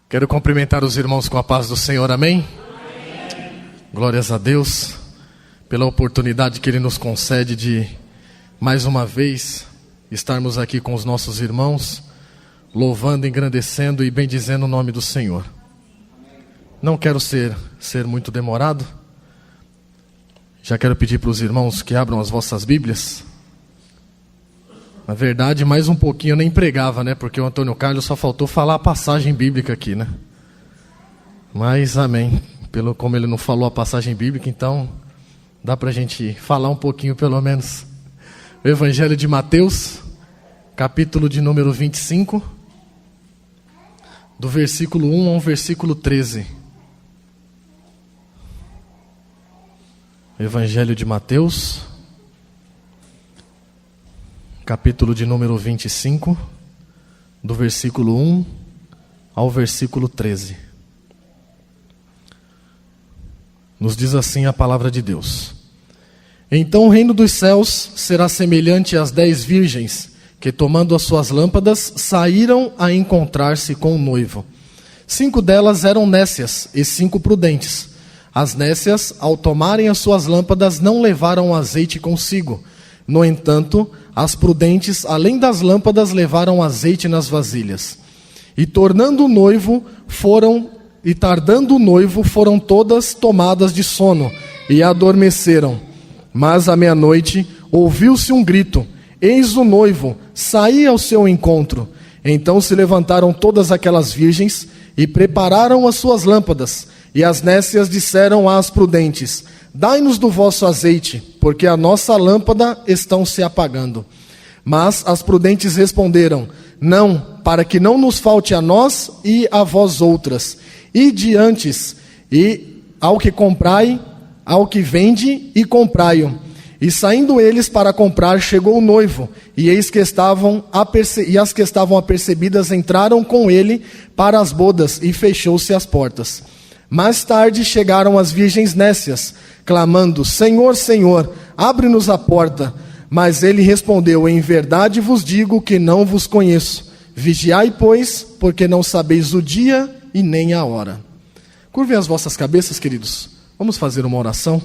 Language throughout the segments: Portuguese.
Quero cumprimentar os irmãos com a paz do Senhor, amém? Glórias a Deus pela oportunidade que Ele nos concede de, mais uma vez, estarmos aqui com os nossos irmãos, louvando, engrandecendo e bendizendo o nome do Senhor. Não quero ser muito demorado, já quero pedir para os irmãos que abram as vossas Bíblias. Na verdade, mais um pouquinho eu nem pregava, né? Porque o Antônio Carlos só faltou falar a passagem bíblica aqui, né? Mas, amém. Como ele não falou a passagem bíblica, então dá para a gente falar um pouquinho, pelo menos. O Evangelho de Mateus, capítulo de número 25, do versículo 1 ao versículo 13. Evangelho de Mateus, capítulo de número 25, do versículo 1 ao versículo 13. Nos diz assim a palavra de Deus: Então o reino dos céus será semelhante às 10 virgens, que tomando as suas lâmpadas, saíram a encontrar-se com o noivo. 5 delas eram nécias e 5 prudentes. As nécias, ao tomarem as suas lâmpadas, não levaram azeite consigo. No entanto, as prudentes, além das lâmpadas, levaram azeite nas vasilhas. E tardando o noivo, foram todas tomadas de sono e adormeceram. Mas à meia-noite ouviu-se um grito: Eis o noivo, saí ao seu encontro. Então se levantaram todas aquelas virgens e prepararam as suas lâmpadas. E as nécias disseram às prudentes: Dai-nos do vosso azeite, porque a nossa lâmpada estão se apagando. Mas as prudentes responderam: Não, para que não nos falte a nós e a vós outras. Ide antes, e ao que comprai, ao que vende, e comprai-o. E saindo eles para comprar, chegou o noivo, e eis que as que estavam apercebidas entraram com ele para as bodas, e fechou-se as portas. Mais tarde chegaram as virgens nécias, clamando: Senhor, Senhor, abre-nos a porta. Mas ele respondeu: Em verdade vos digo que não vos conheço. Vigiai, pois, porque não sabeis o dia e nem a hora. Curvem as vossas cabeças, queridos. Vamos fazer uma oração.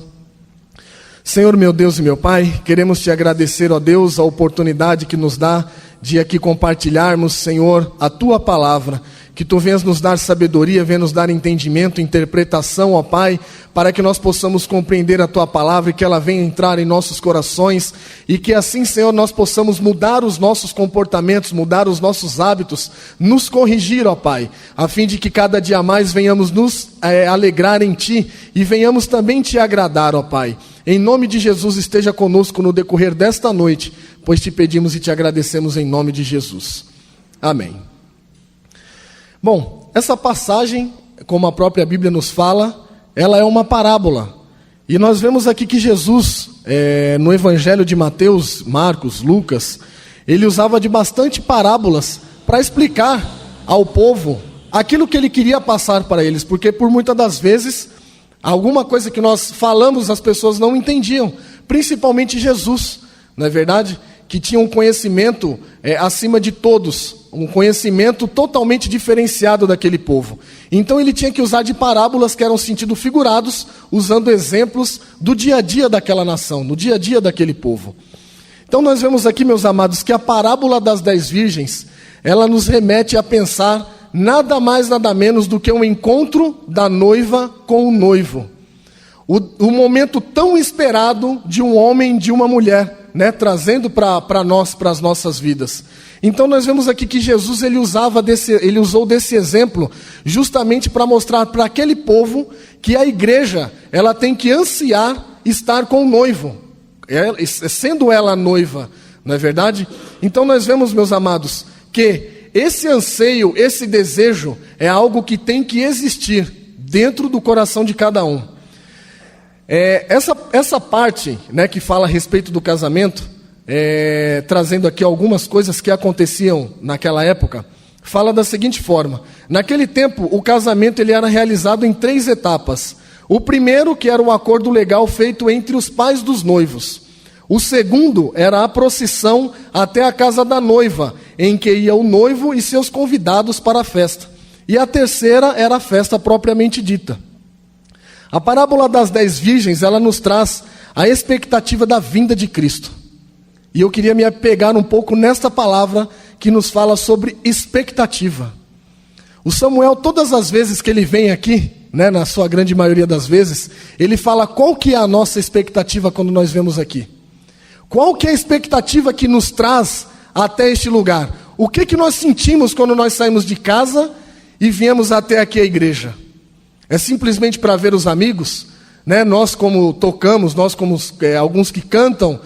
Senhor, meu Deus e meu Pai, queremos te agradecer, ó Deus, a oportunidade que nos dá de aqui compartilharmos, Senhor, a tua palavra. Que tu venhas nos dar sabedoria, venhas nos dar entendimento, interpretação, ó Pai, para que nós possamos compreender a tua palavra e que ela venha entrar em nossos corações e que assim, Senhor, nós possamos mudar os nossos comportamentos, mudar os nossos hábitos, nos corrigir, ó Pai, a fim de que cada dia mais venhamos nos alegrar em ti e venhamos também te agradar, ó Pai. Em nome de Jesus, esteja conosco no decorrer desta noite, pois te pedimos e te agradecemos em nome de Jesus. Amém. Bom, essa passagem, como a própria Bíblia nos fala, ela é uma parábola. E nós vemos aqui que Jesus, no Evangelho de Mateus, Marcos, Lucas, ele usava de bastante parábolas para explicar ao povo aquilo que ele queria passar para eles. Porque por muitas das vezes, alguma coisa que nós falamos as pessoas não entendiam, principalmente Jesus, não é verdade? Que tinha um conhecimento acima de todos, um conhecimento totalmente diferenciado daquele povo. Então ele tinha que usar de parábolas que eram sentido figurados, usando exemplos do dia a dia daquela nação, no dia a dia daquele povo. Então nós vemos aqui, meus amados, que a parábola das 10 virgens, ela nos remete a pensar nada mais, nada menos do que um encontro da noiva com o noivo. O momento tão esperado de um homem e de uma mulher, né, trazendo para nós, para as nossas vidas. Então nós vemos aqui que Jesus ele usou desse exemplo justamente para mostrar para aquele povo que a igreja ela tem que ansiar estar com o noivo, sendo ela a noiva, não é verdade? Então nós vemos, meus amados, que esse anseio, esse desejo é algo que tem que existir dentro do coração de cada um. Essa parte, né, que fala a respeito do casamento, trazendo aqui algumas coisas que aconteciam naquela época, fala da seguinte forma: naquele tempo o casamento ele era realizado em 3 etapas. O primeiro, que era um acordo legal feito entre os pais dos noivos. O segundo era a procissão até a casa da noiva, em que ia o noivo e seus convidados para a festa. E a terceira era a festa propriamente dita. A parábola das 10 virgens, ela nos traz a expectativa da vinda de Cristo. E eu queria me apegar um pouco nesta palavra que nos fala sobre expectativa. O Samuel, todas as vezes que ele vem aqui, na sua grande maioria das vezes, ele fala qual que é a nossa expectativa quando nós vemos aqui. Qual que é a expectativa que nos traz até este lugar? O que nós sentimos quando nós saímos de casa e viemos até aqui a igreja? É simplesmente para ver os amigos? Nós como tocamos, nós como alguns que cantam,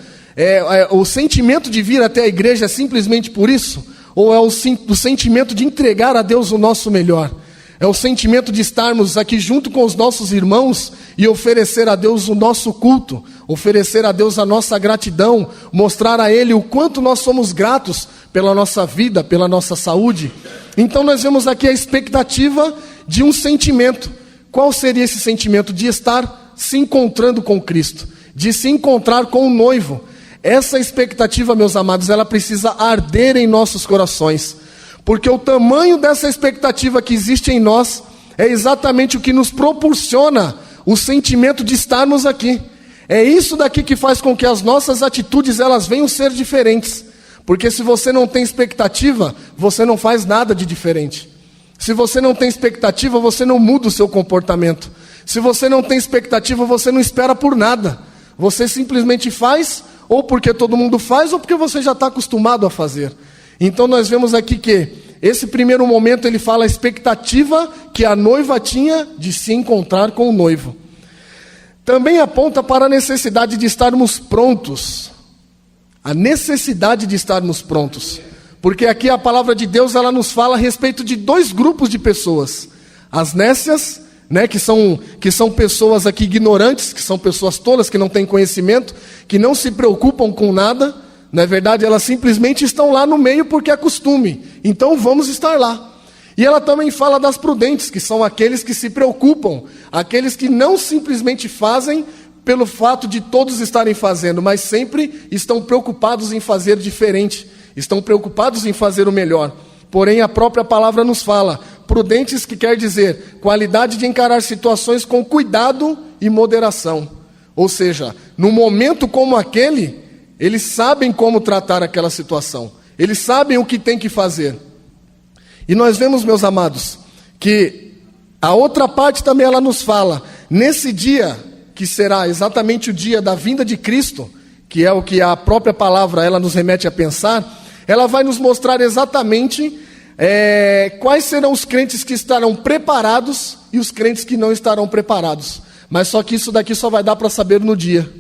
o sentimento de vir até a igreja é simplesmente por isso? Ou é o sentimento de entregar a Deus o nosso melhor? É o sentimento de estarmos aqui junto com os nossos irmãos e oferecer a Deus o nosso culto, oferecer a Deus a nossa gratidão, mostrar a Ele o quanto nós somos gratos pela nossa vida, pela nossa saúde. Então nós vemos aqui a expectativa de um sentimento. Qual seria esse sentimento? De estar se encontrando com Cristo, de se encontrar com o noivo. Essa expectativa, meus amados, ela precisa arder em nossos corações. Porque o tamanho dessa expectativa que existe em nós é exatamente o que nos proporciona o sentimento de estarmos aqui. É isso daqui que faz com que as nossas atitudes elas venham ser diferentes. Porque se você não tem expectativa, você não faz nada de diferente. Se você não tem expectativa, você não muda o seu comportamento. Se você não tem expectativa, você não espera por nada. Você simplesmente faz, ou porque todo mundo faz, ou porque você já está acostumado a fazer. Então nós vemos aqui que esse primeiro momento ele fala a expectativa que a noiva tinha de se encontrar com o noivo. Também aponta para a necessidade de estarmos prontos. A necessidade de estarmos prontos. Porque aqui a palavra de Deus ela nos fala a respeito de 2 grupos de pessoas. As nécias, que são pessoas aqui ignorantes, que são pessoas tolas, que não têm conhecimento, que não se preocupam com nada. Na verdade, elas simplesmente estão lá no meio porque é costume. Então vamos estar lá. E ela também fala das prudentes, que são aqueles que se preocupam, aqueles que não simplesmente fazem pelo fato de todos estarem fazendo, mas sempre estão preocupados em fazer diferente, estão preocupados em fazer o melhor. Porém, a própria palavra nos fala, prudentes que quer dizer qualidade de encarar situações com cuidado e moderação. Ou seja, num momento como aquele, eles sabem como tratar aquela situação. Eles sabem o que tem que fazer. E nós vemos, meus amados, que a outra parte também ela nos fala, nesse dia, que será exatamente o dia da vinda de Cristo, que é o que a própria palavra ela nos remete a pensar, ela vai nos mostrar exatamente quais serão os crentes que estarão preparados e os crentes que não estarão preparados. Mas só que isso daqui só vai dar para saber no dia.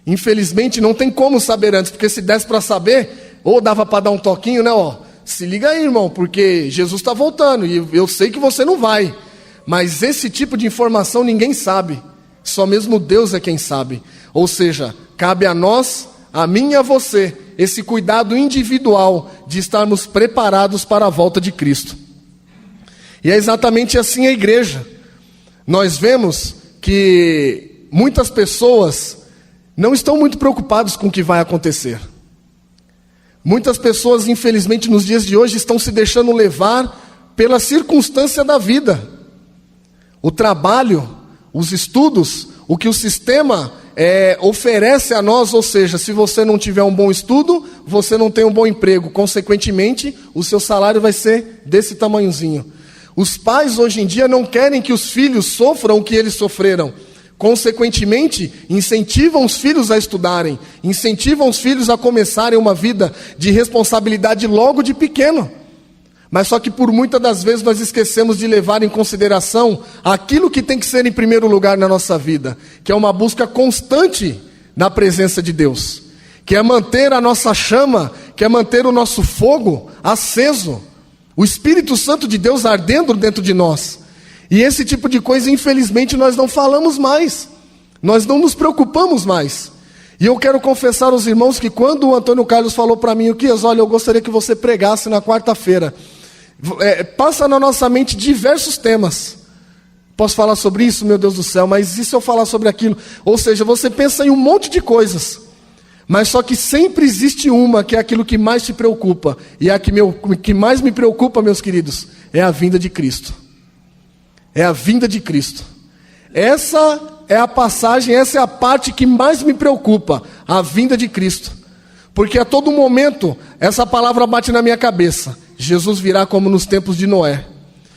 Infelizmente não tem como saber antes, porque se desse para saber, ou dava para dar um toquinho, se liga aí, irmão, porque Jesus está voltando, e eu sei que você não vai, mas esse tipo de informação ninguém sabe, só mesmo Deus é quem sabe. Ou seja, cabe a nós, a mim e a você, esse cuidado individual de estarmos preparados para a volta de Cristo. E é exatamente assim a igreja. Nós vemos que muitas pessoas não estão muito preocupados com o que vai acontecer. Muitas pessoas, infelizmente, nos dias de hoje, estão se deixando levar pela circunstância da vida. O trabalho, os estudos, o que o sistema oferece a nós, ou seja, se você não tiver um bom estudo, você não tem um bom emprego. Consequentemente, o seu salário vai ser desse tamanhozinho. Os pais, hoje em dia, não querem que os filhos sofram o que eles sofreram. Consequentemente, incentivam os filhos a estudarem, incentivam os filhos a começarem uma vida de responsabilidade logo de pequeno. Mas só que por muitas das vezes nós esquecemos de levar em consideração aquilo que tem que ser em primeiro lugar na nossa vida, que é uma busca constante na presença de Deus, que é manter a nossa chama, que é manter o nosso fogo aceso, o Espírito Santo de Deus ardendo dentro de nós. E esse tipo de coisa, infelizmente, nós não falamos mais. Nós não nos preocupamos mais. E eu quero confessar aos irmãos que quando o Antônio Carlos falou para mim, olha, eu gostaria que você pregasse na quarta-feira. Passa na nossa mente diversos temas. Posso falar sobre isso, meu Deus do céu, mas e se eu falar sobre aquilo? Ou seja, você pensa em um monte de coisas, mas só que sempre existe uma que é aquilo que mais te preocupa. E a que mais me preocupa, meus queridos, é a vinda de Cristo. É a vinda de Cristo. Essa é a passagem, essa é a parte que mais me preocupa, a vinda de Cristo. Porque a todo momento, essa palavra bate na minha cabeça. Jesus virá como nos tempos de Noé.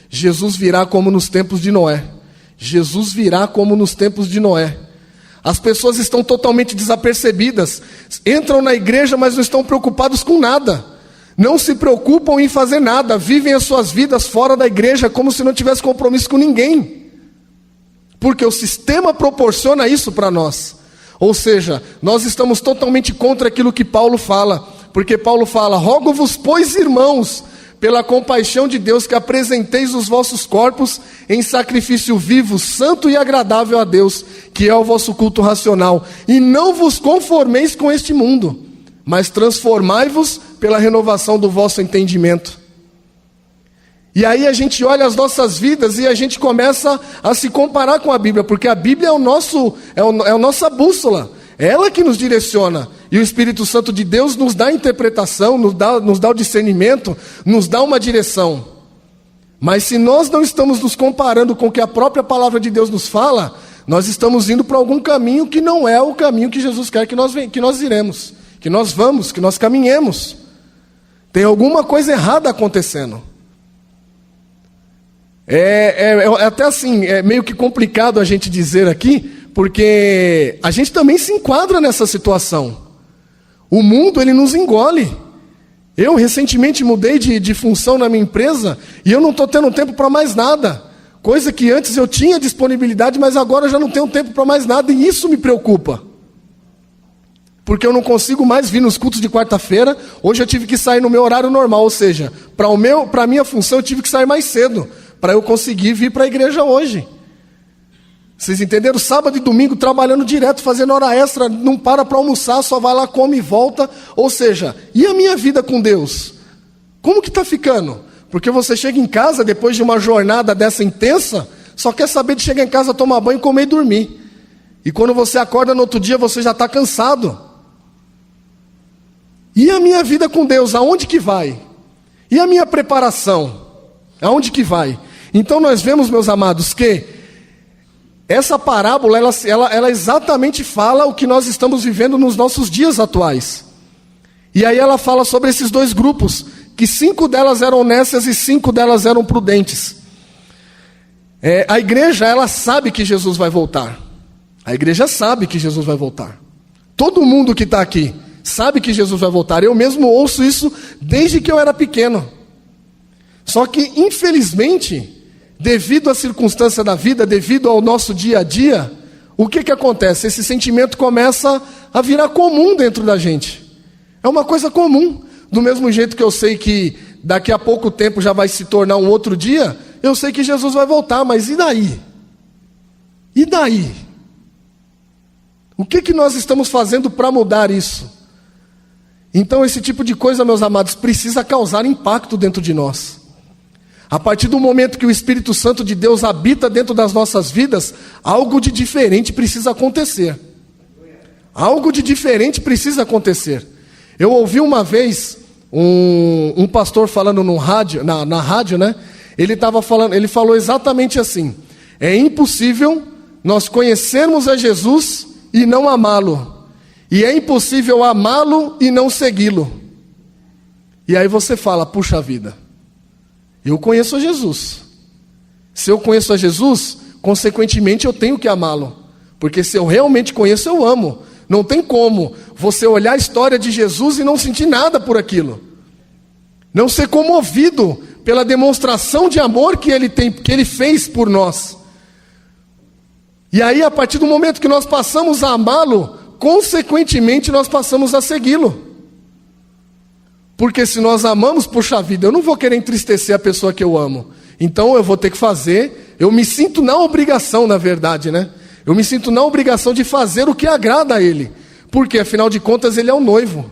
Jesus virá como nos tempos de Noé. Jesus virá como nos tempos de Noé. As pessoas estão totalmente desapercebidas. Entram na igreja, mas não estão preocupados com nada. Não se preocupam em fazer nada. Vivem as suas vidas fora da igreja como se não tivesse compromisso com ninguém. Porque o sistema proporciona isso para nós. Ou seja, nós estamos totalmente contra aquilo que Paulo fala. Porque Paulo fala: rogo-vos, pois, irmãos, pela compaixão de Deus, que apresenteis os vossos corpos em sacrifício vivo, santo e agradável a Deus, que é o vosso culto racional. E não vos conformeis com este mundo, mas transformai-vos pela renovação do vosso entendimento. E aí a gente olha as nossas vidas e a gente começa a se comparar com a Bíblia, porque a Bíblia é a nossa bússola, é ela que nos direciona. E o Espírito Santo de Deus nos dá a interpretação, nos dá o discernimento, nos dá uma direção. Mas se nós não estamos nos comparando com o que a própria palavra de Deus nos fala, nós estamos indo para algum caminho que não é o caminho que Jesus quer que nós iremos, que nós vamos, que nós caminhemos. Tem alguma coisa errada acontecendo. Até assim, é meio que complicado a gente dizer aqui, porque a gente também se enquadra nessa situação. O mundo, ele nos engole. Eu recentemente mudei de função na minha empresa e eu não estou tendo tempo para mais nada. Coisa que antes eu tinha disponibilidade, mas agora eu já não tenho tempo para mais nada, e isso me preocupa. Porque eu não consigo mais vir nos cultos de quarta-feira. Hoje eu tive que sair no meu horário normal, ou seja, para a minha função eu tive que sair mais cedo, para eu conseguir vir para a igreja hoje. Vocês entenderam? Sábado e domingo trabalhando direto, fazendo hora extra, não para almoçar, só vai lá, come e volta. Ou seja, e a minha vida com Deus? Como que está ficando? Porque você chega em casa, depois de uma jornada dessa intensa, só quer saber de chegar em casa, tomar banho, comer e dormir. E quando você acorda no outro dia, você já está cansado. E a minha vida com Deus, aonde que vai? E a minha preparação, aonde que vai? Então nós vemos, meus amados, que essa parábola, ela exatamente fala o que nós estamos vivendo nos nossos dias atuais. E aí ela fala sobre esses dois grupos, que 5 delas eram honestas e 5 delas eram prudentes. A igreja, ela sabe que Jesus vai voltar. A igreja sabe que Jesus vai voltar. Todo mundo que está aqui sabe que Jesus vai voltar. Eu mesmo ouço isso desde que eu era pequeno. Só que, infelizmente, devido à circunstância da vida, devido ao nosso dia a dia, o que acontece? Esse sentimento começa a virar comum dentro da gente. É uma coisa comum. Do mesmo jeito que eu sei que daqui a pouco tempo já vai se tornar um outro dia, eu sei que Jesus vai voltar, mas e daí? E daí? O que nós estamos fazendo para mudar isso? Então esse tipo de coisa, meus amados, precisa causar impacto dentro de nós. A partir do momento que o Espírito Santo de Deus habita dentro das nossas vidas, algo de diferente precisa acontecer. Algo de diferente precisa acontecer. Eu ouvi uma vez um pastor falando no rádio, na rádio, né? Ele falou exatamente assim: é impossível nós conhecermos a Jesus e não amá-lo. E é impossível amá-lo e não segui-lo. E aí você fala: puxa vida, eu conheço a Jesus. Se eu conheço a Jesus, consequentemente eu tenho que amá-lo. Porque se eu realmente conheço, eu amo. Não tem como você olhar a história de Jesus e não sentir nada por aquilo. Não ser comovido pela demonstração de amor que ele fez por nós. E aí, a partir do momento que nós passamos a amá-lo, consequentemente nós passamos a segui-lo. Porque se nós amamos, puxa vida, eu não vou querer entristecer a pessoa que eu amo. Então eu vou ter que fazer, eu me sinto na obrigação, na verdade, né? Eu me sinto na obrigação de fazer o que agrada a Ele. Porque, afinal de contas, Ele é o noivo.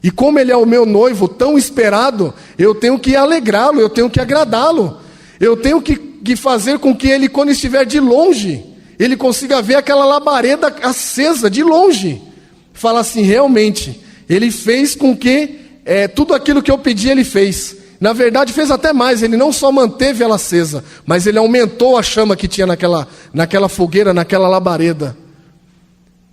E como Ele é o meu noivo tão esperado, eu tenho que alegrá-lo, eu tenho que agradá-lo. Eu tenho que de fazer com que ele, quando estiver de longe, ele consiga ver aquela labareda acesa de longe. Fala assim, realmente, ele fez com que tudo aquilo que eu pedi, ele fez. Na verdade, fez até mais, ele não só manteve ela acesa, mas ele aumentou a chama que tinha naquela fogueira, naquela labareda.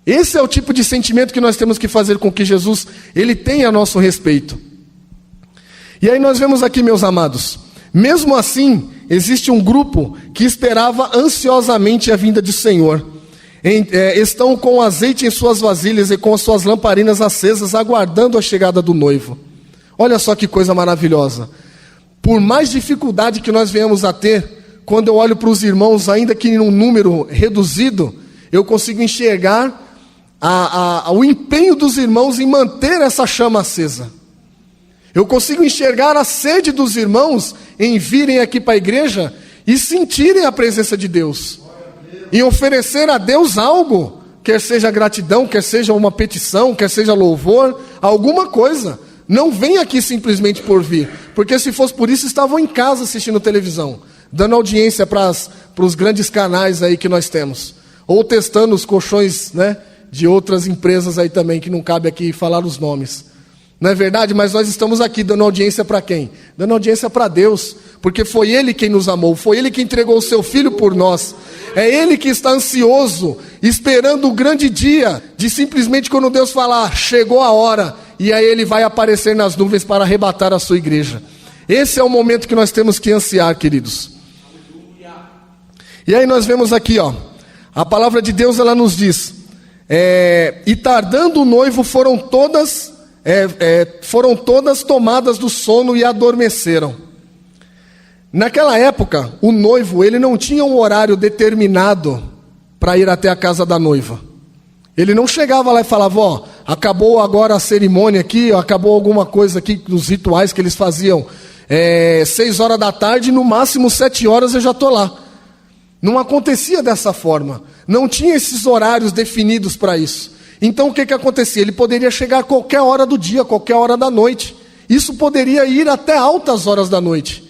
Esse é o tipo de sentimento que nós temos que fazer com que Jesus, ele tenha a nosso respeito. E aí nós vemos aqui, meus amados, mesmo assim, existe um grupo que esperava ansiosamente a vinda do Senhor. Estão com azeite em suas vasilhas e com as suas lamparinas acesas, aguardando a chegada do noivo. Olha só que coisa maravilhosa. Por mais dificuldade que nós venhamos a ter, quando eu olho para os irmãos, ainda que em um número reduzido, eu consigo enxergar o empenho dos irmãos em manter essa chama acesa. Eu consigo enxergar a sede dos irmãos em virem aqui para a igreja e sentirem a presença de Deus. Em oferecer a Deus algo, quer seja gratidão, quer seja uma petição, quer seja louvor, alguma coisa. Não vem aqui simplesmente por vir, porque se fosse por isso estavam em casa assistindo televisão, dando audiência para os grandes canais aí que nós temos, ou testando os colchões, né, de outras empresas aí também, que não cabe aqui falar os nomes. Não é verdade? Mas nós estamos aqui dando audiência para quem? Dando audiência para Deus, porque foi Ele quem nos amou, foi Ele que entregou o Seu Filho por nós. É Ele que está ansioso, esperando o grande dia, de simplesmente quando Deus falar, chegou a hora, e aí Ele vai aparecer nas nuvens para arrebatar a sua igreja. Esse é o momento que nós temos que ansiar, queridos. E aí nós vemos aqui, a palavra de Deus, ela nos diz, e tardando o noivo foram todas tomadas do sono e adormeceram. Naquela época, o noivo, ele não tinha um horário determinado para ir até a casa da noiva. Ele não chegava lá e falava, acabou agora a cerimônia aqui, acabou alguma coisa aqui, dos rituais que eles faziam, 6 horas da tarde, no máximo 7 horas eu já estou lá. Não acontecia dessa forma, não tinha esses horários definidos para isso. Então o que acontecia? Ele poderia chegar a qualquer hora do dia, qualquer hora da noite. Isso poderia ir até altas horas da noite.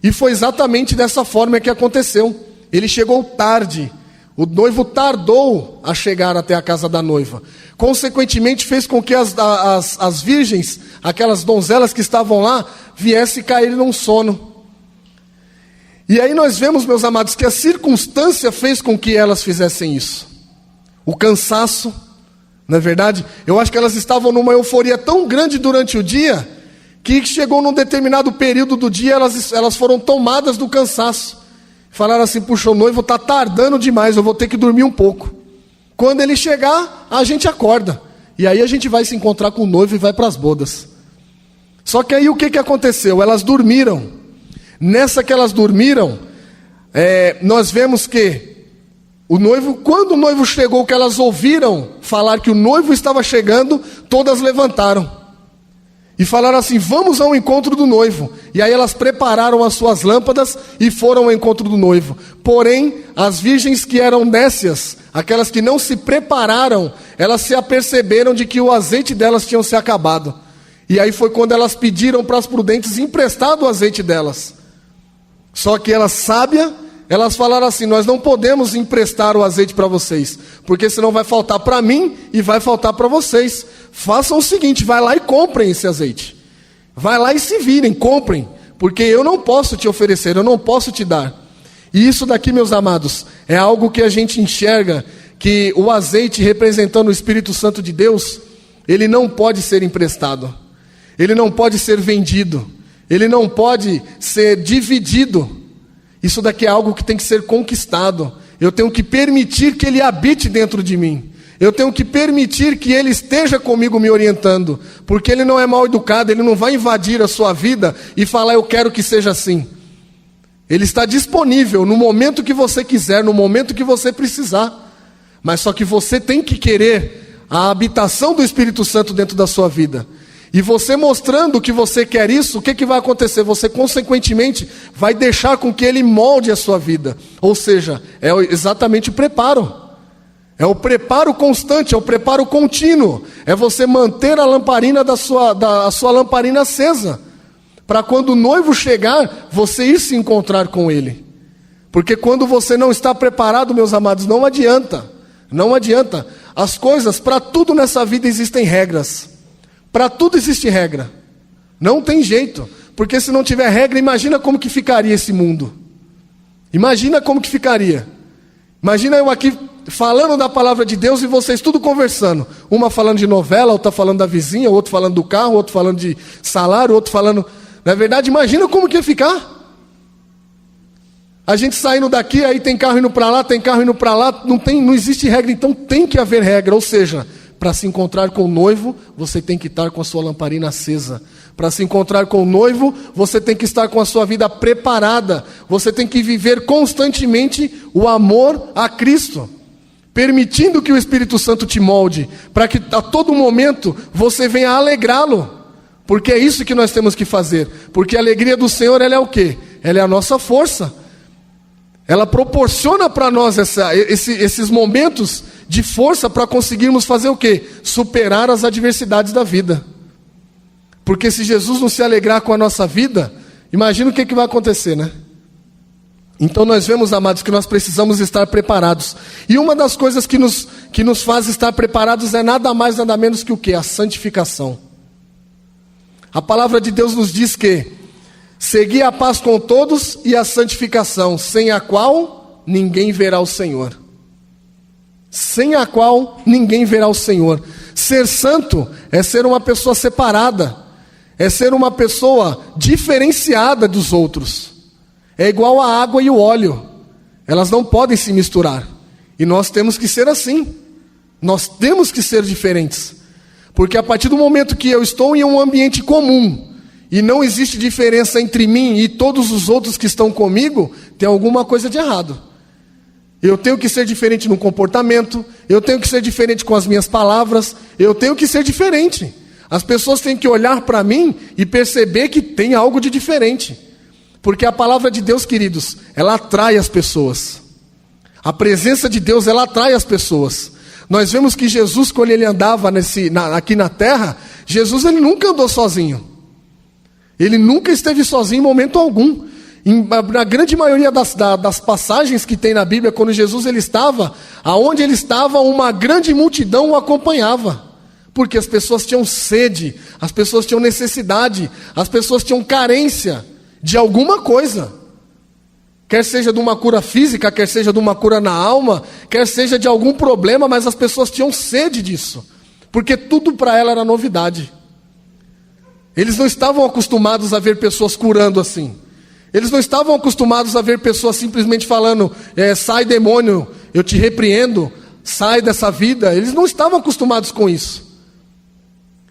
E foi exatamente dessa forma que aconteceu. Ele chegou tarde. O noivo tardou a chegar até a casa da noiva. Consequentemente, fez com que as virgens, aquelas donzelas que estavam lá, viessem cair num sono. E aí nós vemos, meus amados, que a circunstância fez com que elas fizessem isso. O cansaço, não é verdade? Eu acho que elas estavam numa euforia tão grande durante o dia, que chegou num determinado período do dia, elas foram tomadas do cansaço. Falaram assim, puxa, o noivo está tardando demais, eu vou ter que dormir um pouco. Quando ele chegar, a gente acorda. E aí a gente vai se encontrar com o noivo e vai para as bodas. Só que aí o que aconteceu? Elas dormiram. Nessa que elas dormiram, nós vemos que o noivo, quando o noivo chegou, que elas ouviram falar que o noivo estava chegando, todas levantaram. E falaram assim, vamos ao encontro do noivo. E aí elas prepararam as suas lâmpadas e foram ao encontro do noivo. Porém, as virgens que eram nécias, aquelas que não se prepararam, elas se aperceberam de que o azeite delas tinha se acabado. E aí foi quando elas pediram para as prudentes emprestado o azeite delas. Só que elas sábias, elas falaram assim, nós não podemos emprestar o azeite para vocês, porque senão vai faltar para mim e vai faltar para vocês. Façam o seguinte, vai lá e comprem esse azeite. Vai lá e se virem, comprem, porque eu não posso te oferecer, eu não posso te dar. E isso daqui, meus amados, é algo que a gente enxerga, que o azeite representando o Espírito Santo de Deus, ele não pode ser emprestado, ele não pode ser vendido, ele não pode ser dividido. Isso daqui é algo que tem que ser conquistado. Eu tenho que permitir que ele habite dentro de mim. Eu tenho que permitir que ele esteja comigo me orientando. Porque ele não é mal educado, ele não vai invadir a sua vida e falar eu quero que seja assim. Ele está disponível no momento que você quiser, no momento que você precisar. Mas só que você tem que querer a habitação do Espírito Santo dentro da sua vida. E você mostrando que você quer isso, o que vai acontecer? Você, consequentemente, vai deixar com que ele molde a sua vida. Ou seja, é exatamente o preparo. É o preparo constante, é o preparo contínuo. É você manter a lamparina a sua lamparina acesa. Para quando o noivo chegar, você ir se encontrar com ele. Porque quando você não está preparado, meus amados, não adianta. Não adianta. As coisas, para tudo nessa vida existem regras. Para tudo existe regra. Não tem jeito. Porque se não tiver regra, imagina como que ficaria esse mundo. Imagina como que ficaria. Imagina eu aqui falando da palavra de Deus e vocês tudo conversando. Uma falando de novela, outra falando da vizinha, outro falando do carro, outro falando de salário, outro falando... Na verdade, imagina como que ia ficar. A gente saindo daqui, aí tem carro indo para lá, tem carro indo para lá, não existe regra, então tem que haver regra. Ou seja, para se encontrar com o noivo, você tem que estar com a sua lamparina acesa. Para se encontrar com o noivo, você tem que estar com a sua vida preparada. Você tem que viver constantemente o amor a Cristo, permitindo que o Espírito Santo te molde, para que a todo momento você venha alegrá-lo. Porque é isso que nós temos que fazer. Porque a alegria do Senhor, ela é o quê? Ela é a nossa força. Ela proporciona para nós esses momentos de força para conseguirmos fazer o quê? Superar as adversidades da vida. Porque se Jesus não se alegrar com a nossa vida, imagina o que vai acontecer, né? Então nós vemos, amados, que nós precisamos estar preparados. E uma das coisas que nos faz estar preparados é nada mais, nada menos que o quê? A santificação. A palavra de Deus nos diz que segui a paz com todos e a santificação, sem a qual ninguém verá o Senhor. Sem a qual ninguém verá o Senhor. Ser santo é ser uma pessoa separada, é ser uma pessoa diferenciada dos outros. É igual a água e o óleo, elas não podem se misturar. E nós temos que ser assim, nós temos que ser diferentes. Porque a partir do momento que eu estou em um ambiente comum, e não existe diferença entre mim e todos os outros que estão comigo, tem alguma coisa de errado. Eu tenho que ser diferente no comportamento, eu tenho que ser diferente com as minhas palavras, eu tenho que ser diferente. As pessoas têm que olhar para mim e perceber que tem algo de diferente. Porque a palavra de Deus, queridos, ela atrai as pessoas. A presença de Deus, ela atrai as pessoas. Nós vemos que Jesus, quando ele andava aqui na terra, Jesus ele nunca andou sozinho. Ele nunca esteve sozinho em momento algum. Na grande maioria das passagens que tem na Bíblia, quando Jesus ele estava, aonde ele estava, uma grande multidão o acompanhava. Porque as pessoas tinham sede, as pessoas tinham necessidade, as pessoas tinham carência de alguma coisa. Quer seja de uma cura física, quer seja de uma cura na alma, quer seja de algum problema, mas as pessoas tinham sede disso. Porque tudo para ela era novidade. Eles não estavam acostumados a ver pessoas curando assim. Eles não estavam acostumados a ver pessoas simplesmente falando, sai demônio, eu te repreendo, sai dessa vida. Eles não estavam acostumados com isso.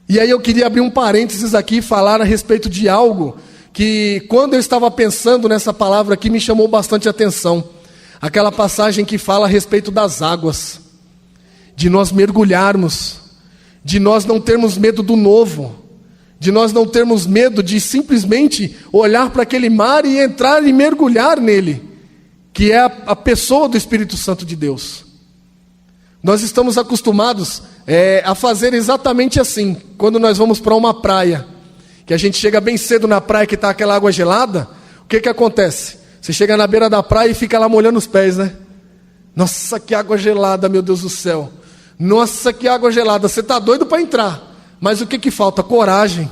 E aí eu queria abrir um parênteses aqui e falar a respeito de algo que quando eu estava pensando nessa palavra aqui me chamou bastante atenção. Aquela passagem que fala a respeito das águas, de nós mergulharmos, de nós não termos medo do novo, de nós não termos medo de simplesmente olhar para aquele mar e entrar e mergulhar nele, que é a pessoa do Espírito Santo de Deus. Nós estamos acostumados a fazer exatamente assim, quando nós vamos para uma praia, que a gente chega bem cedo na praia que está aquela água gelada, o que acontece? Você chega na beira da praia e fica lá molhando os pés, né? Nossa, que água gelada, meu Deus do céu. Nossa, que água gelada. Você está doido para entrar, mas o que falta? Coragem.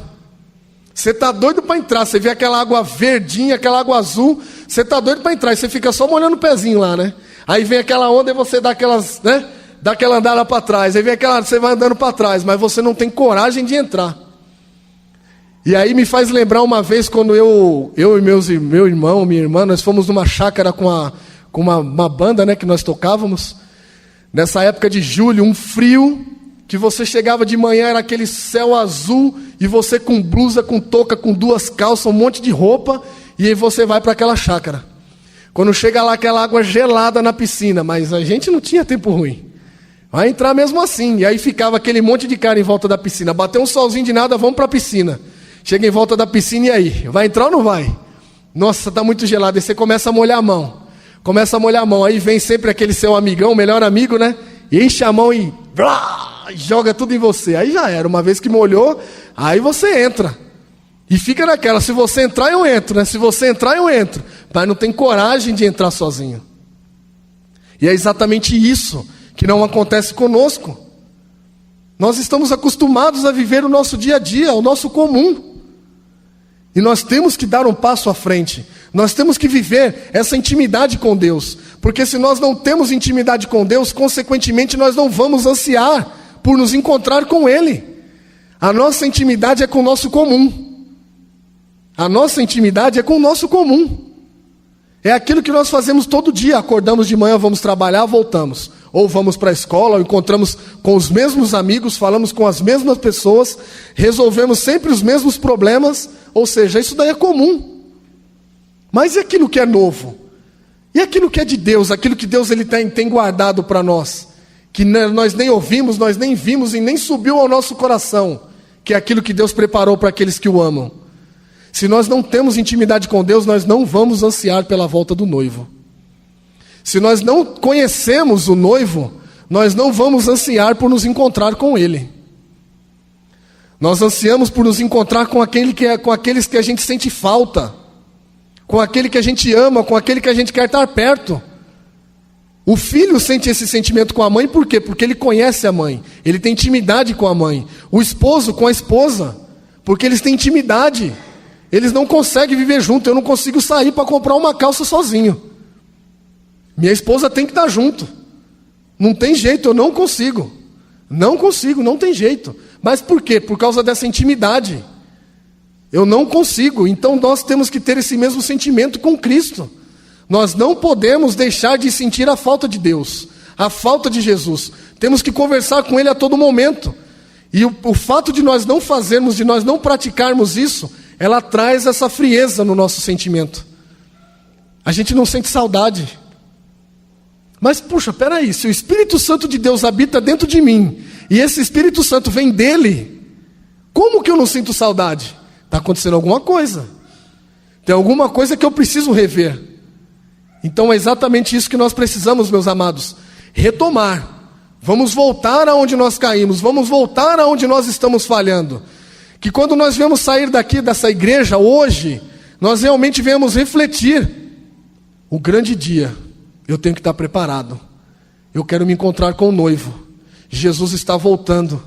Você está doido para entrar, você vê aquela água verdinha, aquela água azul, você está doido para entrar, e você fica só molhando o pezinho lá, né? Aí vem aquela onda e você dá aquelas, né? Dá aquela andada para trás, aí vem aquela, você vai andando para trás, mas você não tem coragem de entrar. E aí me faz lembrar uma vez quando eu e meu irmão, minha irmã, nós fomos numa chácara com uma banda, né, que nós tocávamos. Nessa época de julho, um frio, que você chegava de manhã, era aquele céu azul, e você com blusa, com touca, com 2 calças, um monte de roupa, e aí você vai para aquela chácara. Quando chega lá, aquela água gelada na piscina, mas a gente não tinha tempo ruim. Vai entrar mesmo assim. E aí ficava aquele monte de cara em volta da piscina. Bateu um solzinho de nada, vamos para a piscina. Chega em volta da piscina e aí? Vai entrar ou não vai? Nossa, está muito gelado. Aí você começa a molhar a mão. Aí vem sempre aquele seu amigão, melhor amigo, né? E enche a mão e joga tudo em você. Aí já era. Uma vez que molhou, aí você entra. E fica naquela, se você entrar eu entro, né? Se você entrar eu entro. Mas não tem coragem de entrar sozinho. E é exatamente isso que não acontece conosco. Nós estamos acostumados a viver o nosso dia a dia, o nosso comum. E nós temos que dar um passo à frente. Nós temos que viver essa intimidade com Deus. Porque se nós não temos intimidade com Deus, consequentemente nós não vamos ansiar por nos encontrar com Ele. A nossa intimidade é com o nosso comum. A nossa intimidade é com o nosso comum. É aquilo que nós fazemos todo dia. Acordamos de manhã, vamos trabalhar, voltamos. Ou vamos para a escola, ou encontramos com os mesmos amigos, falamos com as mesmas pessoas, resolvemos sempre os mesmos problemas. Ou seja, isso daí é comum. Mas e aquilo que é novo? E aquilo que é de Deus? Aquilo que Deus ele tem guardado para nós? Que nós nem ouvimos, nós nem vimos e nem subiu ao nosso coração. Que é aquilo que Deus preparou para aqueles que o amam. Se nós não temos intimidade com Deus, nós não vamos ansiar pela volta do noivo. Se nós não conhecemos o noivo, nós não vamos ansiar por nos encontrar com Ele. Nós ansiamos por nos encontrar com aqueles que a gente sente falta, com aquele que a gente ama, com aquele que a gente quer estar perto. O filho sente esse sentimento com a mãe, por quê? Porque ele conhece a mãe, ele tem intimidade com a mãe. O esposo com a esposa, porque eles têm intimidade. Eles não conseguem viver junto. Eu não consigo sair para comprar uma calça sozinho. Minha esposa tem que estar junto. Não tem jeito, eu não consigo. Não consigo, não tem jeito. Mas por quê? Por causa dessa intimidade. Eu não consigo. Então nós temos que ter esse mesmo sentimento com Cristo. Nós não podemos deixar de sentir a falta de Deus, a falta de Jesus. Temos que conversar com Ele a todo momento. E o fato de nós não fazermos, de nós não praticarmos isso, ela traz essa frieza no nosso sentimento. A gente não sente saudade. Mas, puxa, peraí, se o Espírito Santo de Deus habita dentro de mim, e esse Espírito Santo vem dele, como que eu não sinto saudade? Está acontecendo alguma coisa. Tem alguma coisa que eu preciso rever. Então é exatamente isso que nós precisamos, meus amados. Retomar. Vamos voltar aonde nós caímos, vamos voltar aonde nós estamos falhando. Que quando nós viemos sair daqui dessa igreja hoje, nós realmente viemos refletir. O grande dia, eu tenho que estar preparado. Eu quero me encontrar com o noivo. Jesus está voltando.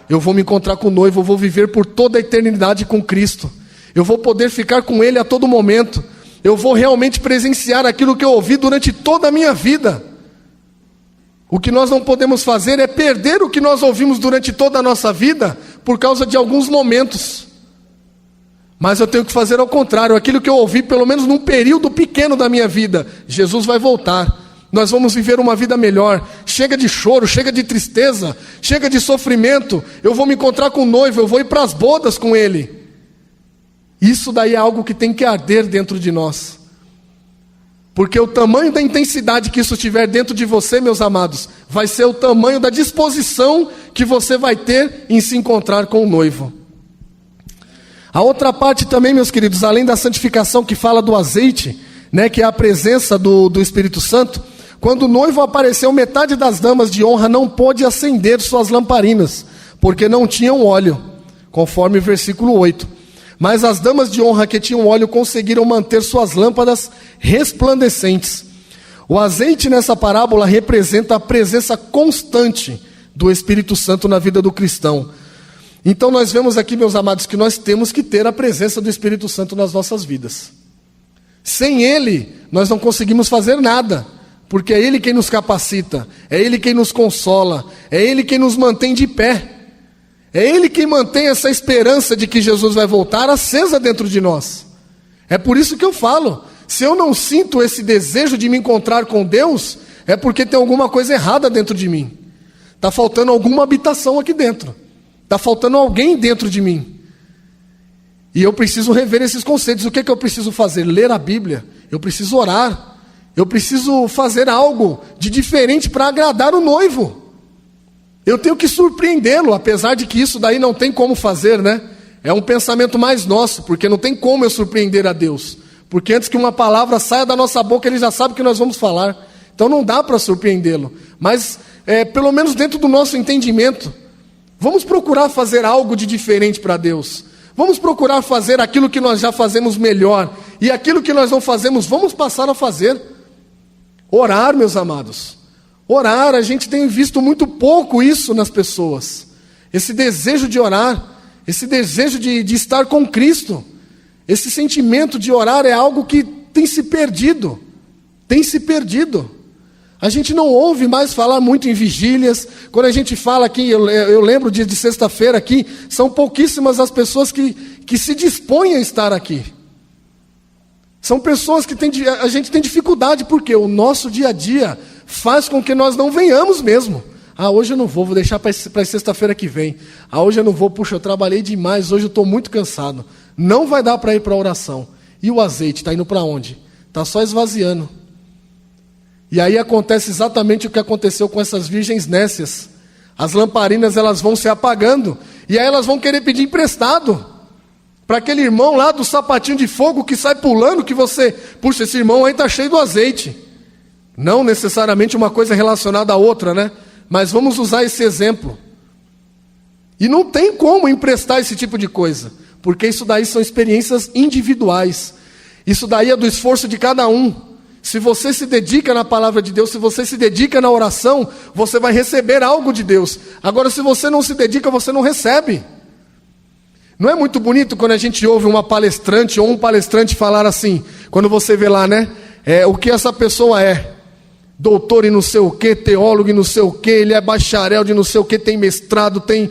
Eu vou me encontrar com o noivo, eu vou viver por toda a eternidade com Cristo. Eu vou poder ficar com Ele a todo momento. Eu vou realmente presenciar aquilo que eu ouvi durante toda a minha vida. O que nós não podemos fazer é perder o que nós ouvimos durante toda a nossa vida por causa de alguns momentos. Mas eu tenho que fazer ao contrário, aquilo que eu ouvi pelo menos num período pequeno da minha vida. Jesus vai voltar, nós vamos viver uma vida melhor. Chega de choro, chega de tristeza, chega de sofrimento. Eu vou me encontrar com o noivo, eu vou ir para as bodas com ele. Isso daí é algo que tem que arder dentro de nós. Porque o tamanho da intensidade que isso tiver dentro de você, meus amados, vai ser o tamanho da disposição que você vai ter em se encontrar com o noivo. A outra parte também, meus queridos, além da santificação que fala do azeite, né, que é a presença do Espírito Santo, quando o noivo apareceu, metade das damas de honra não pôde acender suas lamparinas, porque não tinham óleo, conforme o versículo 8. Mas as damas de honra que tinham óleo conseguiram manter suas lâmpadas resplandecentes. O azeite nessa parábola representa a presença constante do Espírito Santo na vida do cristão. Então nós vemos aqui, meus amados, que nós temos que ter a presença do Espírito Santo nas nossas vidas. Sem Ele, nós não conseguimos fazer nada, porque é Ele quem nos capacita, é Ele quem nos consola, é Ele quem nos mantém de pé. É Ele quem mantém essa esperança de que Jesus vai voltar acesa dentro de nós. É por isso que eu falo, se eu não sinto esse desejo de me encontrar com Deus, é porque tem alguma coisa errada dentro de mim. Está faltando alguma habitação aqui dentro. Está faltando alguém dentro de mim. E eu preciso rever esses conceitos. O que é que eu preciso fazer? Ler a Bíblia. Eu preciso orar. Eu preciso fazer algo de diferente para agradar o noivo. Eu tenho que surpreendê-lo, apesar de que isso daí não tem como fazer, né? É um pensamento mais nosso, porque não tem como eu surpreender a Deus. Porque antes que uma palavra saia da nossa boca, Ele já sabe o que nós vamos falar. Então não dá para surpreendê-lo. Mas, pelo menos dentro do nosso entendimento, vamos procurar fazer algo de diferente para Deus. Vamos procurar fazer aquilo que nós já fazemos melhor. E aquilo que nós não fazemos, vamos passar a fazer. Orar, meus amados. Orar, a gente tem visto muito pouco isso nas pessoas. Esse desejo de orar, esse desejo de estar com Cristo. Esse sentimento de orar é algo que tem se perdido. Tem se perdido. A gente não ouve mais falar muito em vigílias. Quando a gente fala aqui, eu lembro de sexta-feira aqui, são pouquíssimas as pessoas que se dispõem a estar aqui. São pessoas que a gente tem dificuldade, porque o nosso dia a dia faz com que nós não venhamos mesmo. Hoje eu não vou deixar para sexta-feira que vem. Hoje eu não vou, puxa, eu trabalhei demais, hoje eu estou muito cansado. Não vai dar para ir para a oração. E o azeite, está indo para onde? Está só esvaziando. E aí acontece exatamente o que aconteceu com essas virgens nécias. As lamparinas, elas vão se apagando, e aí elas vão querer pedir emprestado. Para aquele irmão lá do sapatinho de fogo que sai pulando, que você, puxa, esse irmão aí está cheio do azeite. Não necessariamente uma coisa relacionada à outra, né? Mas vamos usar esse exemplo. E não tem como emprestar esse tipo de coisa, porque isso daí são experiências individuais. Isso daí é do esforço de cada um. Se você se dedica na palavra de Deus, se você se dedica na oração, você vai receber algo de Deus. Agora, se você não se dedica, você não recebe. Não é muito bonito quando a gente ouve uma palestrante ou um palestrante falar assim, quando você vê lá, né? O que essa pessoa é. Doutor em não sei o que, teólogo em não sei o que, ele é bacharel de não sei o que, tem mestrado, tem...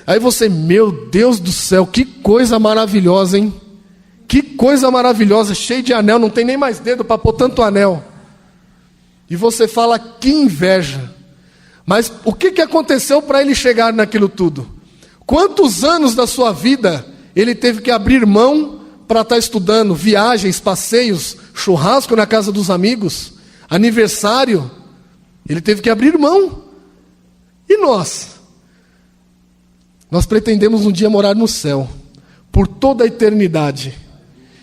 Aí você, meu Deus do céu, que coisa maravilhosa, hein? Que coisa maravilhosa, cheio de anel, não tem nem mais dedo para pôr tanto anel. E você fala, que inveja. Mas o que aconteceu para ele chegar naquilo tudo? Quantos anos da sua vida ele teve que abrir mão para estar estudando? Viagens, passeios, churrasco na casa dos amigos, aniversário. Ele teve que abrir mão. E nós? Nós pretendemos um dia morar no céu, por toda a eternidade.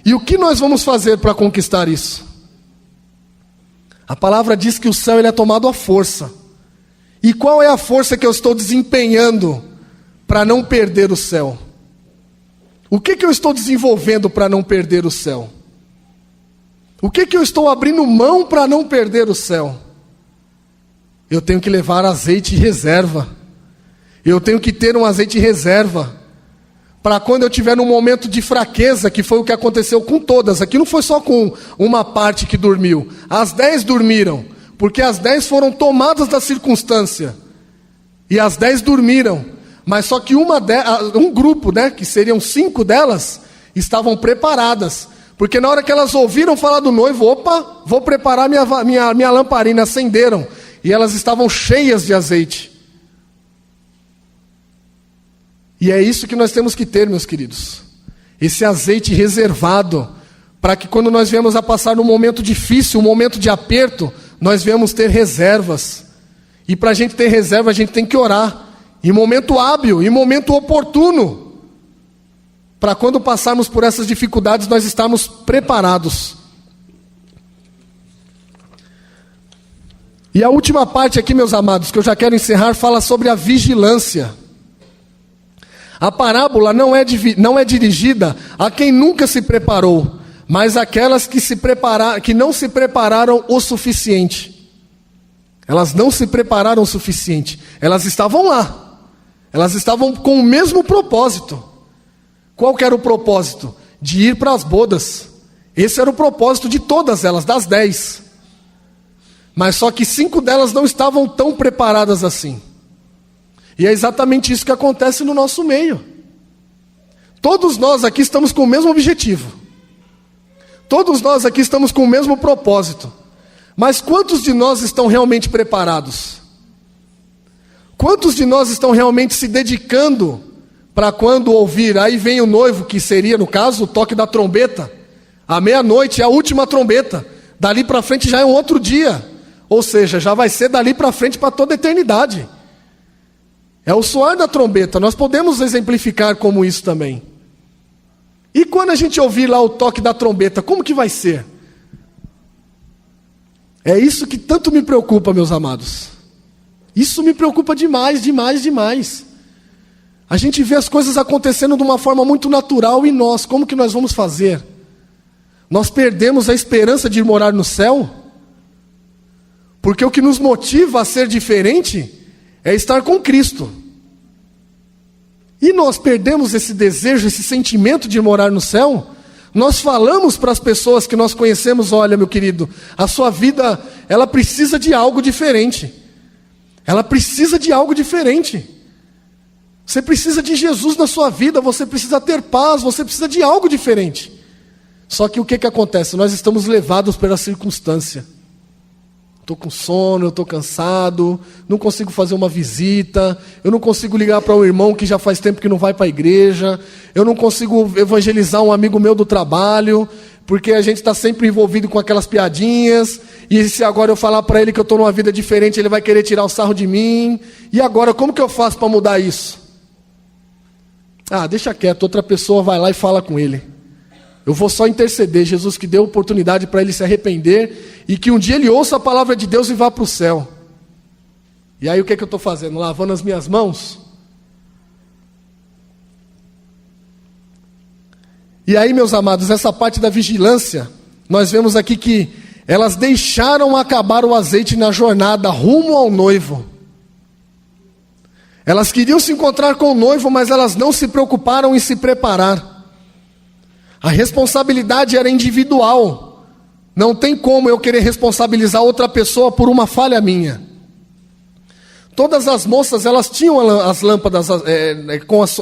E o que nós vamos fazer para conquistar isso? A palavra diz que o céu ele é tomado à força. E qual é a força que eu estou desempenhando para não perder o céu? O que eu estou desenvolvendo para não perder o céu? O que eu estou abrindo mão para não perder o céu? Eu tenho que levar azeite reserva. Eu tenho que ter um azeite reserva. Para quando eu tiver num momento de fraqueza, que foi o que aconteceu com todas. Aqui não foi só com uma parte que dormiu. As 10 dormiram, porque as 10 foram tomadas da circunstância. E as 10 dormiram. Mas só que um grupo, né, que seriam 5 delas, estavam preparadas. Porque na hora que elas ouviram falar do noivo, opa, vou preparar minha lamparina, acenderam. E elas estavam cheias de azeite. E é isso que nós temos que ter, meus queridos. Esse azeite reservado, para que quando nós viemos a passar num momento difícil, um momento de aperto, nós viemos ter reservas. E para a gente ter reserva, a gente tem que orar. Em momento hábil, em momento oportuno. Para quando passarmos por essas dificuldades, nós estarmos preparados. E a última parte aqui, meus amados, que eu já quero encerrar, fala sobre a vigilância. A parábola não é dirigida a quem nunca se preparou, mas àquelas que não se prepararam o suficiente. Elas não se prepararam o suficiente. Elas estavam lá. Elas estavam com o mesmo propósito. Qual que era o propósito? De ir para as bodas. Esse era o propósito de todas elas, das 10. Mas só que 5 delas não estavam tão preparadas assim. E é exatamente isso que acontece no nosso meio. Todos nós aqui estamos com o mesmo objetivo. Todos nós aqui estamos com o mesmo propósito. Mas quantos de nós estão realmente preparados? Quantos de nós estão realmente se dedicando para quando ouvir, aí vem o noivo, que seria no caso o toque da trombeta, à meia-noite é a última trombeta, dali para frente já é um outro dia, ou seja, já vai ser dali para frente para toda a eternidade. É o soar da trombeta, nós podemos exemplificar como isso também. E quando a gente ouvir lá o toque da trombeta, como que vai ser? É isso que tanto me preocupa, meus amados. Isso me preocupa demais, demais, demais. A gente vê as coisas acontecendo de uma forma muito natural, e nós, como que nós vamos fazer? Nós perdemos a esperança de ir morar no céu? Porque o que nos motiva a ser diferente é estar com Cristo. E nós perdemos esse desejo, esse sentimento de ir morar no céu? Nós falamos para as pessoas que nós conhecemos: olha, meu querido, a sua vida, ela precisa de algo diferente. Ela precisa de algo diferente. Você precisa de Jesus na sua vida, você precisa ter paz, você precisa de algo diferente. Só que o que acontece? Nós estamos levados pela circunstância. Estou com sono, eu estou cansado, não consigo fazer uma visita, eu não consigo ligar para um irmão que já faz tempo que não vai para a igreja, eu não consigo evangelizar um amigo meu do trabalho, porque a gente está sempre envolvido com aquelas piadinhas, e se agora eu falar para ele que eu estou numa vida diferente, ele vai querer tirar o sarro de mim, e agora como que eu faço para mudar isso? Ah, deixa quieto, outra pessoa vai lá e fala com ele. Eu vou só interceder, Jesus que deu oportunidade para ele se arrepender, e que um dia ele ouça a palavra de Deus e vá para o céu. E aí o que eu estou fazendo? Lavando as minhas mãos? E aí, meus amados, essa parte da vigilância, nós vemos aqui que elas deixaram acabar o azeite na jornada rumo ao noivo. Elas queriam se encontrar com o noivo, mas elas não se preocuparam em se preparar. A responsabilidade era individual. Não tem como eu querer responsabilizar outra pessoa por uma falha minha. Todas as moças, elas tinham as lâmpadas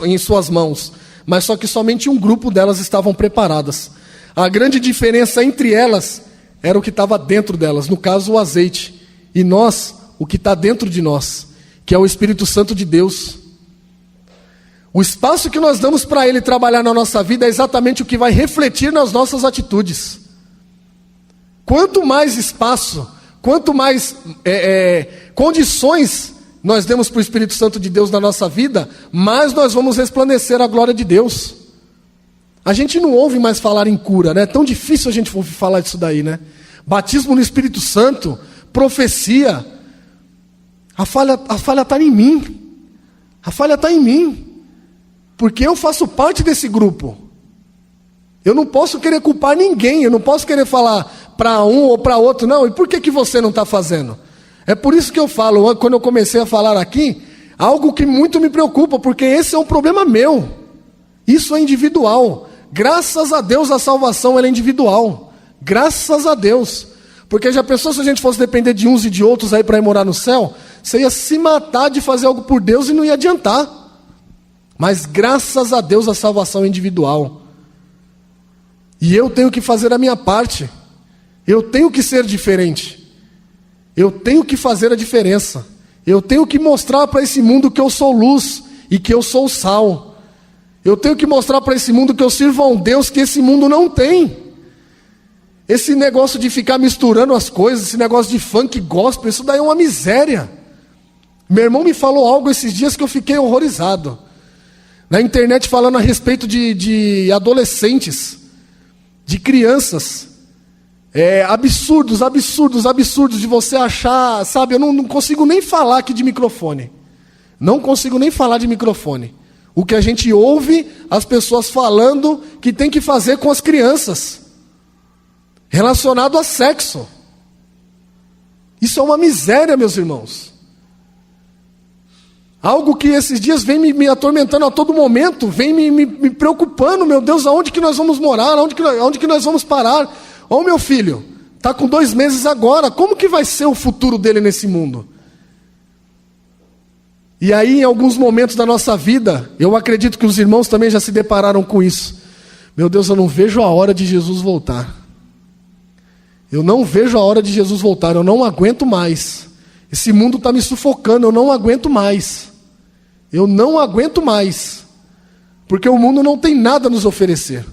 em suas mãos, mas só que somente um grupo delas estavam preparadas. A grande diferença entre elas era o que estava dentro delas, no caso o azeite. E nós, o que está dentro de nós, que é o Espírito Santo de Deus. O espaço que nós damos para Ele trabalhar na nossa vida é exatamente o que vai refletir nas nossas atitudes. Quanto mais espaço, quanto mais condições nós demos para o Espírito Santo de Deus na nossa vida, mais nós vamos resplandecer a glória de Deus. A gente não ouve mais falar em cura, né? É tão difícil a gente ouvir falar disso daí, né? Batismo no Espírito Santo, profecia. A falha está em mim. A falha está em mim. Porque eu faço parte desse grupo. Eu não posso querer culpar ninguém. Eu não posso querer falar para um ou para outro. Não, e por que você não está fazendo? É por isso que eu falo, quando eu comecei a falar aqui, algo que muito me preocupa, porque esse é um problema meu. Isso é individual. Graças a Deus a salvação ela é individual. Graças a Deus. Porque já pensou se a gente fosse depender de uns e de outros aí para ir morar no céu? Você ia se matar de fazer algo por Deus e não ia adiantar. Mas graças a Deus a salvação é individual. E eu tenho que fazer a minha parte. Eu tenho que ser diferente. Eu tenho que fazer a diferença. Eu tenho que mostrar para esse mundo que eu sou luz e que eu sou sal. Eu tenho que mostrar para esse mundo que eu sirvo a um Deus que esse mundo não tem. Esse negócio de ficar misturando as coisas, esse negócio de funk gospel, isso daí é uma miséria. Meu irmão me falou algo esses dias que eu fiquei horrorizado. Na internet falando a respeito de adolescentes, de crianças. Absurdos de você achar, sabe, eu não consigo nem falar aqui de microfone. Não consigo nem falar de microfone. O que a gente ouve as pessoas falando que tem que fazer com as crianças. Relacionado a sexo. Isso é uma miséria, meus irmãos. Algo que esses dias vem me atormentando a todo momento, vem me preocupando, meu Deus, aonde que nós vamos morar, aonde que nós vamos parar? Ô meu filho, está com 2 meses agora, como que vai ser o futuro dele nesse mundo? E aí em alguns momentos da nossa vida, eu acredito que os irmãos também já se depararam com isso. Meu Deus, eu não vejo a hora de Jesus voltar. Eu não vejo a hora de Jesus voltar, eu não aguento mais. Esse mundo está me sufocando, eu não aguento mais. Eu não aguento mais. Porque o mundo não tem nada a nos oferecer.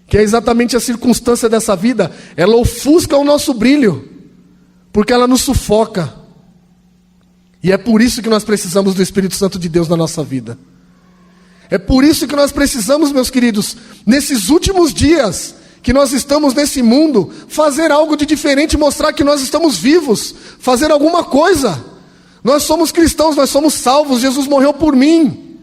Que é exatamente a circunstância dessa vida, ela ofusca o nosso brilho. Porque ela nos sufoca. E é por isso que nós precisamos do Espírito Santo de Deus na nossa vida. É por isso que nós precisamos, meus queridos, nesses últimos dias que nós estamos nesse mundo, fazer algo de diferente, mostrar que nós estamos vivos, fazer alguma coisa. Nós somos cristãos, nós somos salvos, Jesus morreu por mim.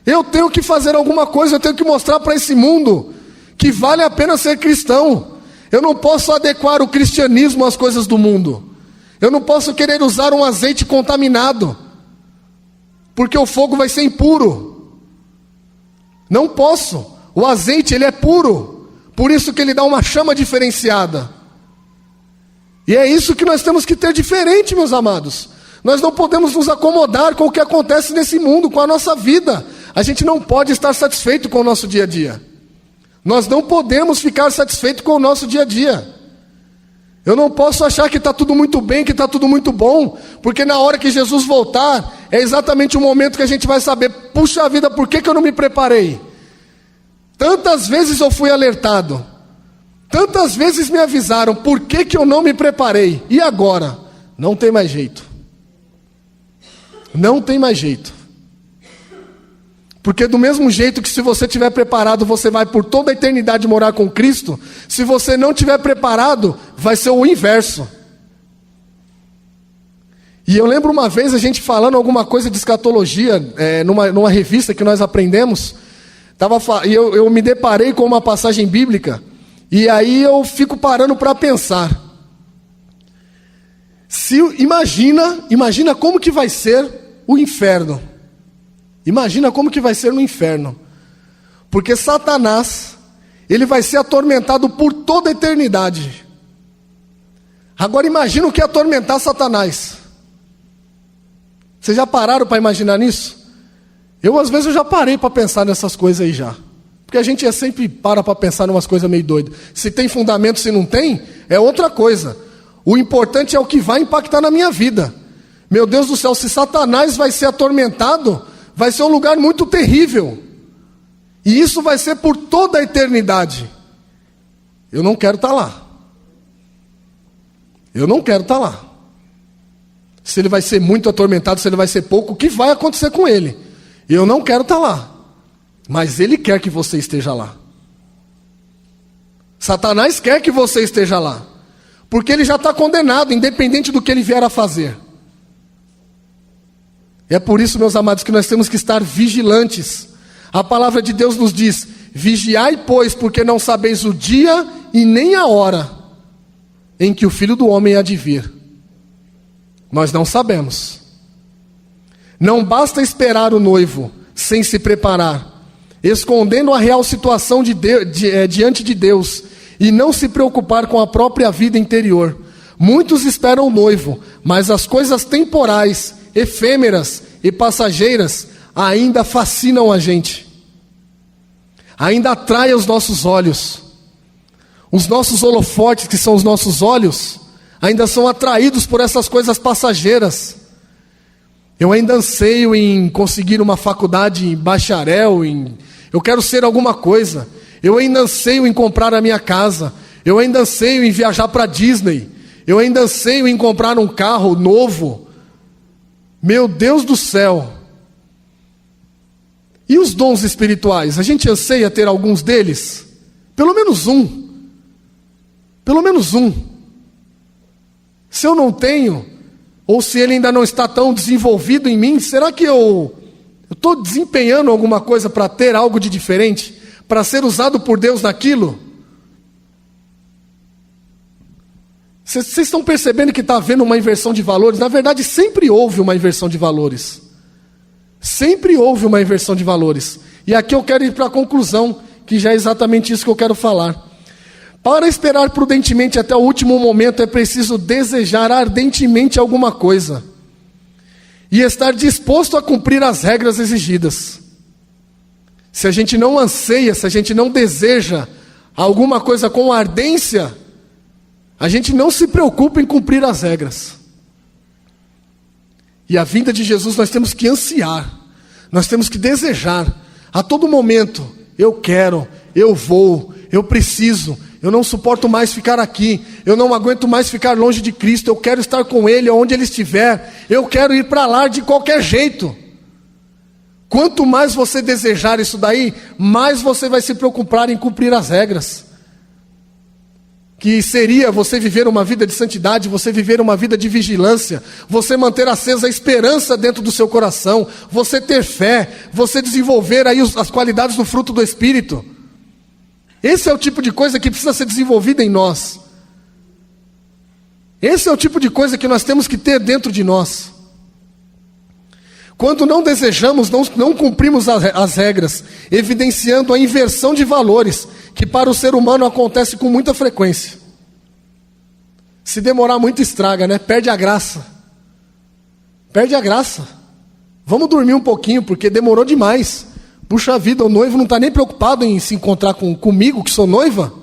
Eu tenho que fazer alguma coisa, eu tenho que mostrar para esse mundo que vale a pena ser cristão. Eu não posso adequar o cristianismo às coisas do mundo. Eu não posso querer usar um azeite contaminado, porque o fogo vai ser impuro. Não posso. O azeite, ele é puro, por isso que ele dá uma chama diferenciada. E é isso que nós temos que ter diferente, meus amados. Nós não podemos nos acomodar com o que acontece nesse mundo, com a nossa vida. A gente não pode estar satisfeito com o nosso dia a dia. Nós não podemos ficar satisfeitos com o nosso dia a dia. Eu não posso achar que está tudo muito bem, que está tudo muito bom, porque na hora que Jesus voltar, é exatamente o momento que a gente vai saber, puxa vida, por que eu não me preparei? Tantas vezes eu fui alertado, tantas vezes me avisaram, por que eu não me preparei? E agora? Não tem mais jeito. Não tem mais jeito. Porque do mesmo jeito que se você estiver preparado, você vai por toda a eternidade morar com Cristo, se você não estiver preparado, vai ser o inverso. E eu lembro uma vez a gente falando alguma coisa de escatologia, numa revista que nós aprendemos, eu me deparei com uma passagem bíblica, e aí eu fico parando para pensar. Imagina como que vai ser o inferno. Imagina como que vai ser no inferno. Porque Satanás, ele vai ser atormentado por toda a eternidade. Agora imagina o que é atormentar Satanás. Vocês já pararam para imaginar nisso? Às vezes eu já parei para pensar nessas coisas aí já. Porque a gente sempre para pensar em umas coisas meio doidas. Se tem fundamento, se não tem, é outra coisa. O importante é o que vai impactar na minha vida. Meu Deus do céu, se Satanás vai ser atormentado, vai ser um lugar muito terrível. E isso vai ser por toda a eternidade. Eu não quero estar lá. Eu não quero estar lá. Se ele vai ser muito atormentado, se ele vai ser pouco, o que vai acontecer com ele? Eu não quero estar lá. Mas ele quer que você esteja lá. Satanás quer que você esteja lá. Porque ele já está condenado, independente do que ele vier a fazer. É por isso, meus amados, que nós temos que estar vigilantes. A palavra de Deus nos diz: vigiai, pois, porque não sabeis o dia e nem a hora em que o Filho do Homem há de vir. Nós não sabemos. Não basta esperar o noivo sem se preparar, escondendo a real situação diante de Deus e não se preocupar com a própria vida interior. Muitos esperam o noivo, mas as coisas temporais, efêmeras e passageiras ainda fascinam a gente, ainda atraem os nossos olhos. Os nossos holofotes, que são os nossos olhos, ainda são atraídos por essas coisas passageiras. Eu ainda anseio em conseguir uma faculdade em bacharel, eu quero ser alguma coisa. Eu ainda anseio em comprar a minha casa. Eu ainda anseio em viajar para Disney. Eu ainda anseio em comprar um carro novo. Meu Deus do céu. E os dons espirituais? A gente anseia ter alguns deles? Pelo menos um. Pelo menos um. Se eu não tenho, ou se ele ainda não está tão desenvolvido em mim, será que eu estou desempenhando alguma coisa para ter algo de diferente? Para ser usado por Deus naquilo? Vocês estão percebendo que está havendo uma inversão de valores? Na verdade, sempre houve uma inversão de valores. Sempre houve uma inversão de valores. E aqui eu quero ir para a conclusão, que já é exatamente isso que eu quero falar. Para esperar prudentemente até o último momento, é preciso desejar ardentemente alguma coisa. E estar disposto a cumprir as regras exigidas. Se a gente não anseia, se a gente não deseja alguma coisa com ardência, a gente não se preocupa em cumprir as regras. E a vinda de Jesus nós temos que ansiar, nós temos que desejar, a todo momento. Eu quero, eu vou, eu preciso, eu não suporto mais ficar aqui, eu não aguento mais ficar longe de Cristo, eu quero estar com Ele onde Ele estiver, eu quero ir para lá de qualquer jeito. Quanto mais você desejar isso daí, mais você vai se preocupar em cumprir as regras. que seria você viver uma vida de santidade, você viver uma vida de vigilância, você manter acesa a esperança dentro do seu coração, você ter fé, você desenvolver aí as qualidades do fruto do Espírito. Esse é o tipo de coisa que precisa ser desenvolvida em nós. Esse é o tipo de coisa que nós temos que ter dentro de nós. Quando não desejamos, não cumprimos as regras, evidenciando a inversão de valores, que para o ser humano acontece com muita frequência. Se demorar muito estraga, né? Perde a graça. Perde a graça. Vamos dormir um pouquinho, porque demorou demais. Puxa vida, o noivo não está nem preocupado em se encontrar comigo, que sou noiva.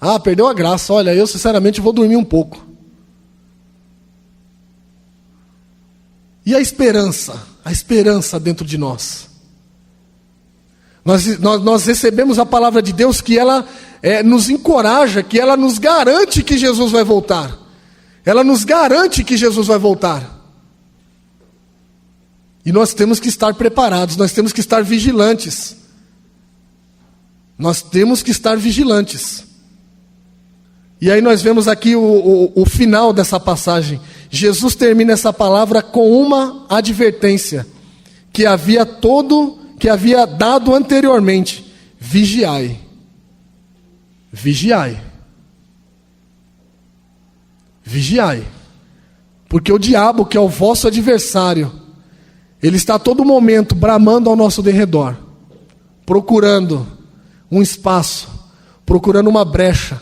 Ah, perdeu a graça. Olha, eu sinceramente vou dormir um pouco. E a esperança dentro de nós. Nós recebemos a palavra de Deus que ela nos encoraja, que ela nos garante que Jesus vai voltar. Ela nos garante que Jesus vai voltar. E nós temos que estar preparados, nós temos que estar vigilantes. Nós temos que estar vigilantes. E aí nós vemos aqui o final dessa passagem. Jesus termina essa palavra com uma advertência que havia dado anteriormente: vigiai. Vigiai. Vigiai. Porque o diabo, que é o vosso adversário, ele está a todo momento bramando ao nosso derredor, procurando um espaço, procurando uma brecha.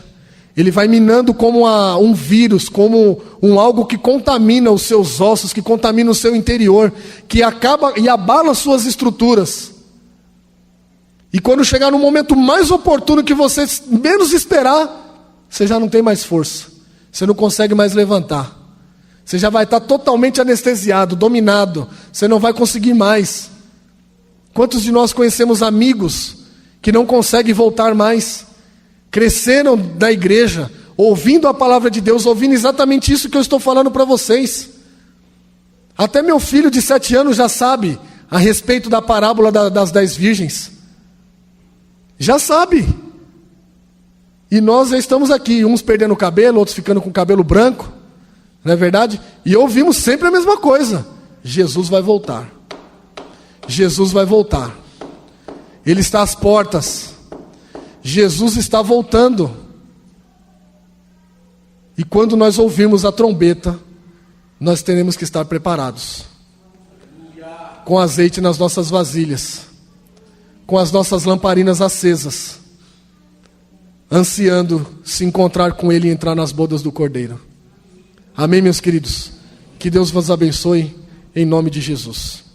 Ele vai minando como um vírus, como algo que contamina os seus ossos, que contamina o seu interior, que acaba e abala as suas estruturas. E quando chegar no momento mais oportuno que você menos esperar, você já não tem mais força, você não consegue mais levantar. Você já vai estar totalmente anestesiado, dominado, você não vai conseguir mais. Quantos de nós conhecemos amigos que não conseguem voltar mais? Cresceram da igreja, ouvindo a palavra de Deus, ouvindo exatamente isso que eu estou falando para vocês. Até meu filho de 7 anos já sabe a respeito da parábola das 10 virgens. Já sabe. E nós já estamos aqui, uns perdendo o cabelo, outros ficando com o cabelo branco, não é verdade? E ouvimos sempre a mesma coisa: Jesus vai voltar. Jesus vai voltar. Ele está às portas. Jesus está voltando. E quando nós ouvirmos a trombeta, nós teremos que estar preparados, com azeite nas nossas vasilhas, com as nossas lamparinas acesas, ansiando se encontrar com Ele e entrar nas bodas do Cordeiro. Amém, meus queridos? Que Deus vos abençoe, em nome de Jesus.